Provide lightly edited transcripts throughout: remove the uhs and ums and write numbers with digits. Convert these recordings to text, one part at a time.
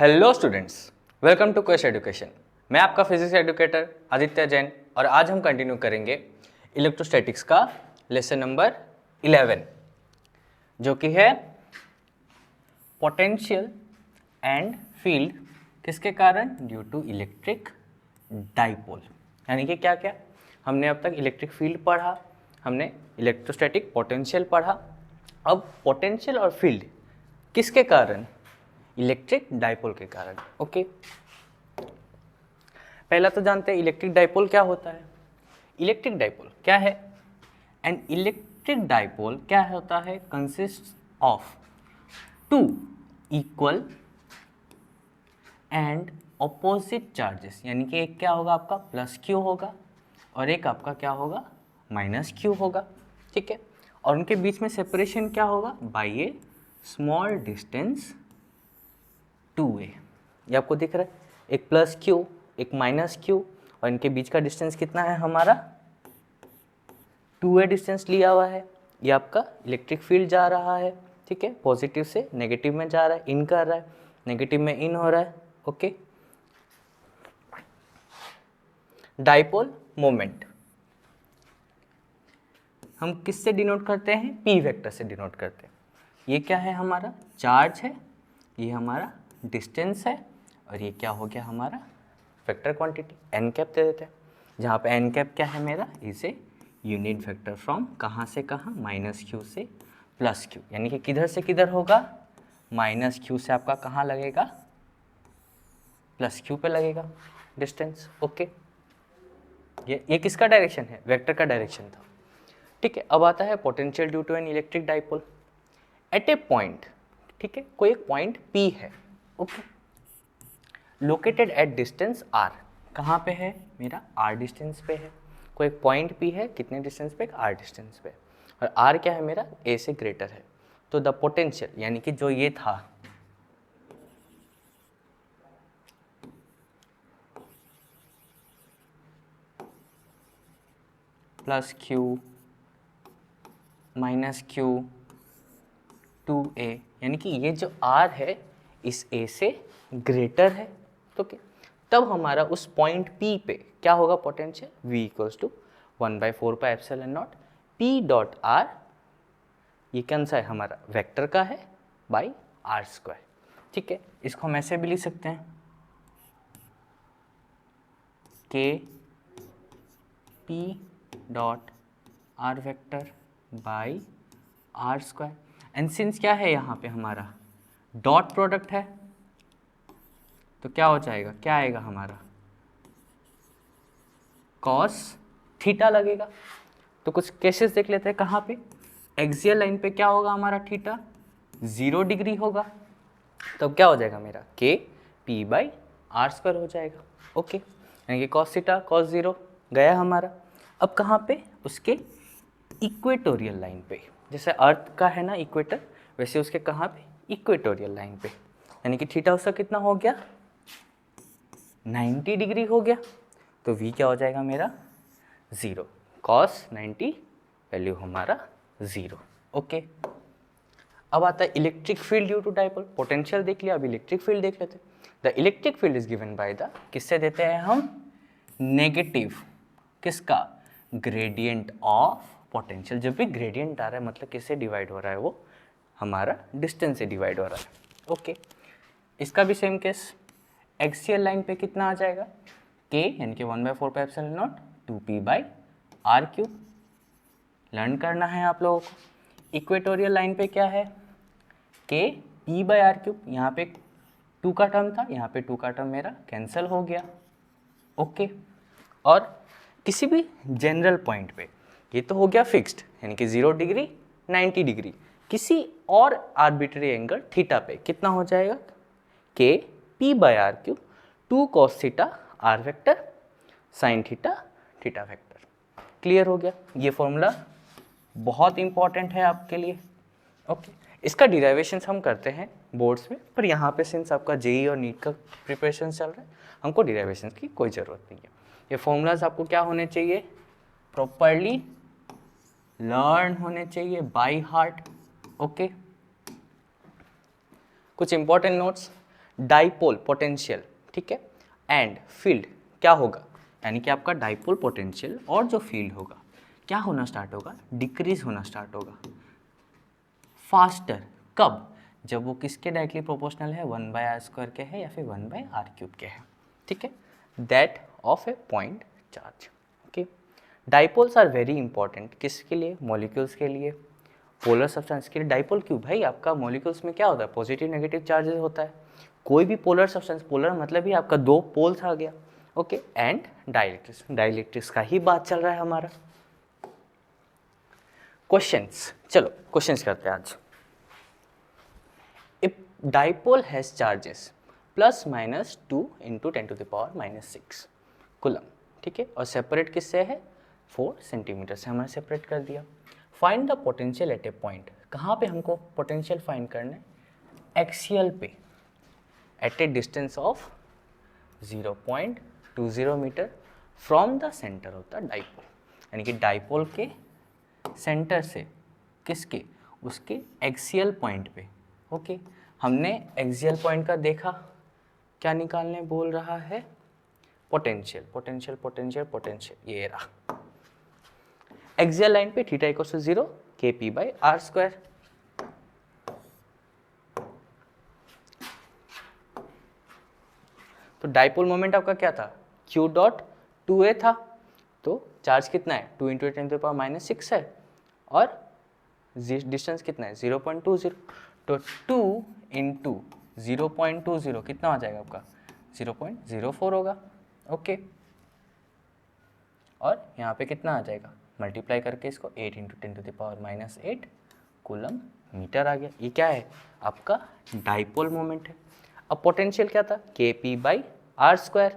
Hello students, welcome to Quest Education. मैं आपका physics educator Aditya Jain और आज हम कंटिन्यू करेंगे इलेक्ट्रोस्टैटिक्स का लेसन नंबर 11 जो कि है पोटेंशियल एंड फील्ड किसके कारण, ड्यू टू इलेक्ट्रिक डाइपोल। यानी कि क्या क्या हमने अब तक इलेक्ट्रिक फील्ड पढ़ा, हमने इलेक्ट्रोस्टैटिक पोटेंशियल पढ़ा। अब पोटेंशियल और फील्ड किसके कारण, इलेक्ट्रिक डाइपोल के कारण। ओके, पहला तो जानते हैं इलेक्ट्रिक डाइपोल क्या होता है। इलेक्ट्रिक डाइपोल क्या है, एंड इलेक्ट्रिक डाइपोल क्या होता है, consist of two equal and opposite charges. यानी कि एक क्या होगा आपका प्लस क्यू होगा और एक आपका क्या होगा माइनस क्यू होगा। ठीक है, और उनके बीच में सेपरेशन क्या होगा, बाय ए स्मॉल डिस्टेंस 2a। ये आपको दिख रहा है, एक प्लस क्यू एक माइनस क्यू और इनके बीच का डिस्टेंस कितना है हमारा 2a डिस्टेंस लिया हुआ है। ये आपका इलेक्ट्रिक फील्ड जा रहा है। ठीक है, पॉजिटिव से नेगेटिव में जा रहा है, इन कर रहा है, नेगेटिव में इन हो रहा है। ओके, डाइपोल मोमेंट हम किससे डिनोट करते हैं, p वेक्टर से डिनोट करते हैं। ये क्या है हमारा चार्ज है, ये हमारा डिस्टेंस है और ये क्या हो गया हमारा वेक्टर क्वांटिटी n कैप दे देते हैं। जहाँ पे n कैप क्या है मेरा, इसे यूनिट वेक्टर फ्रॉम कहाँ से कहाँ, माइनस क्यू से प्लस क्यू। यानी कि किधर से किधर होगा, माइनस क्यू से आपका कहाँ लगेगा, प्लस क्यू पे लगेगा डिस्टेंस। ओके, ये किसका डायरेक्शन है, वेक्टर का डायरेक्शन था। ठीक है, अब आता है potential due to an electric dipole at a point. ठीक है, कोई एक पॉइंट P है, okay, located at distance r। कहाँ पे है मेरा, r डिस्टेंस पे है। कोई एक पॉइंट P है, कितने डिस्टेंस पे, r डिस्टेंस पे, और r क्या है मेरा, a से ग्रेटर है। तो द पोटेंशियल यानी कि जो ये था plus Q minus Q 2a, यानी कि ये जो r है इस a से ग्रेटर है। तो क्या, तब हमारा उस पॉइंट P पे क्या होगा potential, V equals to 1/4πε0 P dot R। ये कौन सा है हमारा, वेक्टर का है, बाई r²। ठीक है, इसको हम ऐसे भी लिख सकते हैं K P dot R vector by r²। And since क्या है यहाँ पे हमारा डॉट प्रोडक्ट है तो क्या हो जाएगा, क्या आएगा हमारा कॉस थीटा लगेगा। तो कुछ केसेस देख लेते हैं, कहाँ पे एक्सियल लाइन पे क्या होगा हमारा थीटा 0 डिग्री होगा, तब क्या हो जाएगा मेरा K P बाई r² हो जाएगा। ओके, यानी कि कॉस थीटा कॉस 0 गया हमारा। अब कहाँ पे, उसके इक्वेटोरियल लाइन पे, जैसे अर्थ का है ना इक्वेटर, वैसे उसके कहाँ पे, इक्वेटोरियल लाइन पे। यानी कि थीटा उसका कितना हो गया 90 डिग्री हो गया। तो V क्या हो जाएगा मेरा 0, कॉस 90 वैल्यू हमारा 0। ओके, अब आता है electric field due to dipole. Potential देख लिया, अब इलेक्ट्रिक फील्ड देख लेते हैं। The electric field is given by the, किससे देते हैं हम, नेगेटिव, किसका, ग्रेडियंट ऑफ पोटेंशियल। जब भी ग्रेडियंट आ रहा है मतलब किससे डिवाइड हो रहा है, वो हमारा डिस्टेंस से डिवाइड हो रहा है। ओके, इसका भी सेम केस, एक्सियल लाइन पे कितना आ जाएगा K यानी कि 1/4πε0 2p/r³। लर्न करना है आप लोगों को। इक्वेटोरियल लाइन पे क्या है K P/r³। यहाँ पे 2 का टर्म था, यहाँ पे 2 का टर्म मेरा कैंसिल हो गया। ओके, और किसी भी जनरल पॉइंट पे, ये तो हो गया फिक्स्ड यानी कि 0 डिग्री 90 डिग्री, किसी और आर्बिट्री एंगल थीटा पे कितना हो जाएगा K P/r³, 2 cos theta r vector sine theta theta vector. Clear हो गया, ये फॉर्मूला बहुत इंपॉर्टेंट है आपके लिए। ओके, इसका डिराइवेशंस हम करते हैं बोर्ड्स में, पर यहाँ पे सिंस आपका जेई और नीट का प्रिपरेशन चल रहा है, हमको डिराइवेशंस की कोई ज़रूरत नहीं है। ये फॉर्मूलाज आपको क्या होने चाहिए, प्रॉपरली लर्न होने चाहिए बाय हार्ट। ओके, कुछ इंपॉर्टेंट नोट्स, डाइपोल पोटेंशियल, ठीक है, एंड फील्ड क्या होगा, यानी कि आपका डाइपोल पोटेंशियल और जो फील्ड होगा क्या होना स्टार्ट होगा, डिक्रीज होना स्टार्ट होगा फास्टर। कब, जब वो किसके डायरेक्टली प्रोपोर्शनल है, 1/r² के है या फिर 1/r³ के है, ठीक है, that of a point charge. Okay, dipoles are very important किसके लिए, मॉलिक्यूल्स के लिए, पोलर सब्सटेंस के लिए। डाइपोल क्यों भाई, आपका मॉलिक्यूल्स में क्या होता है, पॉजिटिव नेगेटिव चार्जेस होता है। कोई भी पोलर सब्सटेंस, पोलर मतलब ही आपका दो पोल्स आ गया। ओके, एंड डाइलेक्ट्रिक्स, डाइलेक्ट्रिक्स का ही बात चल रहा है हमारा। क्वेश्चंस, चलो क्वेश्चंस करते हैं आज। If dipole has charges +- 2 × 10⁻⁻⁶ coulomb, ठीक है, और सेपरेट किससे है, 4 सेंटीमीटर से हमने सेपरेट कर दिया। Find the potential at a point, कहाँ पे हमको पोटेंशियल फाइंड करना है, एक्सियल पे, at a distance of 0.20 metre from the centre of the dipole, यानी कि डाइपोल के सेंटर से किसके, उसके एक्सियल पॉइंट पे। ओके, हमने एक्सियल पॉइंट का देखा, क्या निकालने बोल रहा है, पोटेंशियल, पोटेंशियल पोटेंशियल पोटेंशियल, ये रहा एक्सियल लाइन पे, थीटा = 0, kp/r²। तो डाइपोल मोमेंट आपका क्या था, q.2a था, तो चार्ज कितना है, 2 × 10⁻⁻⁶ है, और डिस्टेंस कितना है, 0.20, तो 2 × 0.20 कितना हो जाएगा आपका, 0.04 होगा। ओके, और यहाँ पे कितना आ जाएगा, मल्टीप्लाई करके इसको 8 × 10⁻⁸ कूलम मीटर आ गया। ये क्या है, आपका डाइपोल मोमेंट है। अब पोटेंशियल क्या था, kp/r²,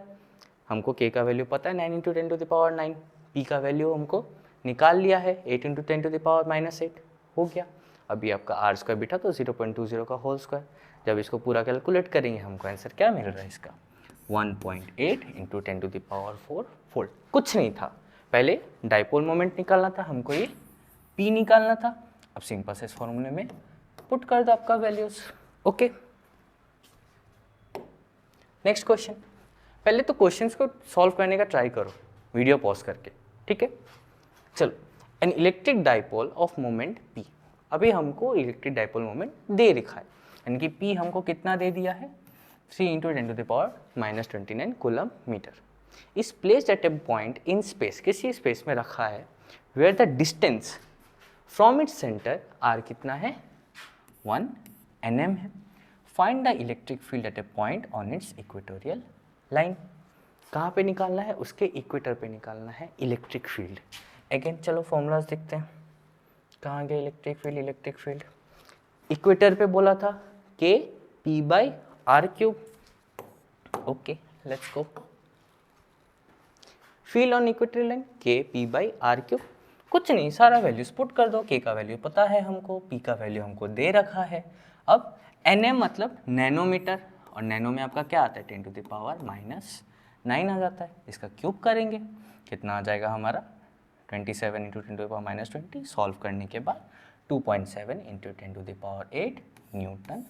हमको k का वैल्यू पता है 9 × 10⁹, p का वैल्यू हमको निकाल लिया है 8 × 10⁻⁸, हो गया। अभी आपका r² बिठा तो 0.20 का होल स्क्वायर, जब इसको पूरा कैलकुलेट करेंगे हमको आंसर क्या मिल रहा है इसका, 1.8 × 10⁴ फोल्ड। कुछ नहीं था, पहले डाइपोल मोमेंट निकालना था, हमको ये p निकालना था। अब सिंपल से इस फॉर्मूले में पुट कर दो आपका वैल्यूज। Okay, next question. पहले तो क्वेश्चंस को सॉल्व करने का ट्राई करो वीडियो पॉज करके, ठीक है। चलो, N electric dipole of moment p, अभी हमको इलेक्ट्रिक डाइपोल मोमेंट दे रखा है, यानी कि p हमको कितना दे दिया है, 3 × 10⁻⁻29 coulomb metre, is placed at a point in space, किसी स्पेस में रखा है, where the distance from its centre r कितना है, 1 nm है। Find the electric field at a point on its equatorial line, कहाँ पे निकालना है, उसके इक्वेटर पे निकालना है इलेक्ट्रिक फील्ड। अगेन चलो फॉर्मूलाज देखते हैं, कहाँ गया electric field, electric field equator पे बोला था kp/r³। Okay, let's go, field on equatorial line kp/r³, कुछ नहीं, सारा वैल्यूज पुट कर दो, k का वैल्यू पता है हमको, p का वैल्यू हमको दे रखा है। अब nm मतलब नैनोमीटर, और नैनो में आपका क्या आता है, 10⁻⁻⁹ आ जाता है। इसका क्यूब करेंगे, कितना आ जाएगा हमारा, 27 × 10⁻20, सॉल्व करने के बाद 2.7 × 10⁸ न्यूटन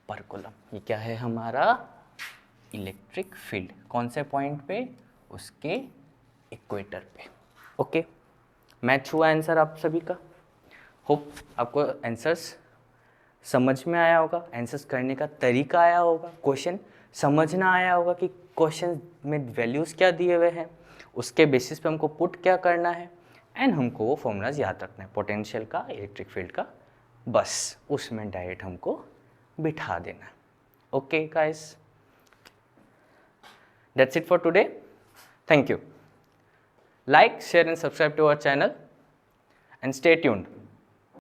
पर कूलम। ये क्या है हमारा इलेक्ट्रिक फील्ड, कौन से पॉइंट पे, उसके इक्वेटर पे। ओके, मैच हुआ आंसर आप सभी का। होप आपको आंसर्स समझ में आया होगा, आंसर्स करने का तरीका आया होगा, क्वेश्चन समझना आया होगा कि क्वेश्चन में वैल्यूज़ क्या दिए हुए हैं, उसके बेसिस पे हमको पुट क्या करना है, एंड हमको वो फॉर्मूलाज याद रखना है पोटेंशियल का, इलेक्ट्रिक फील्ड का, बस उसमें डायरेक्ट हमको बिठा देना है। Okay guys, that's it for today, thank you. Like, share and subscribe to our channel and stay tuned.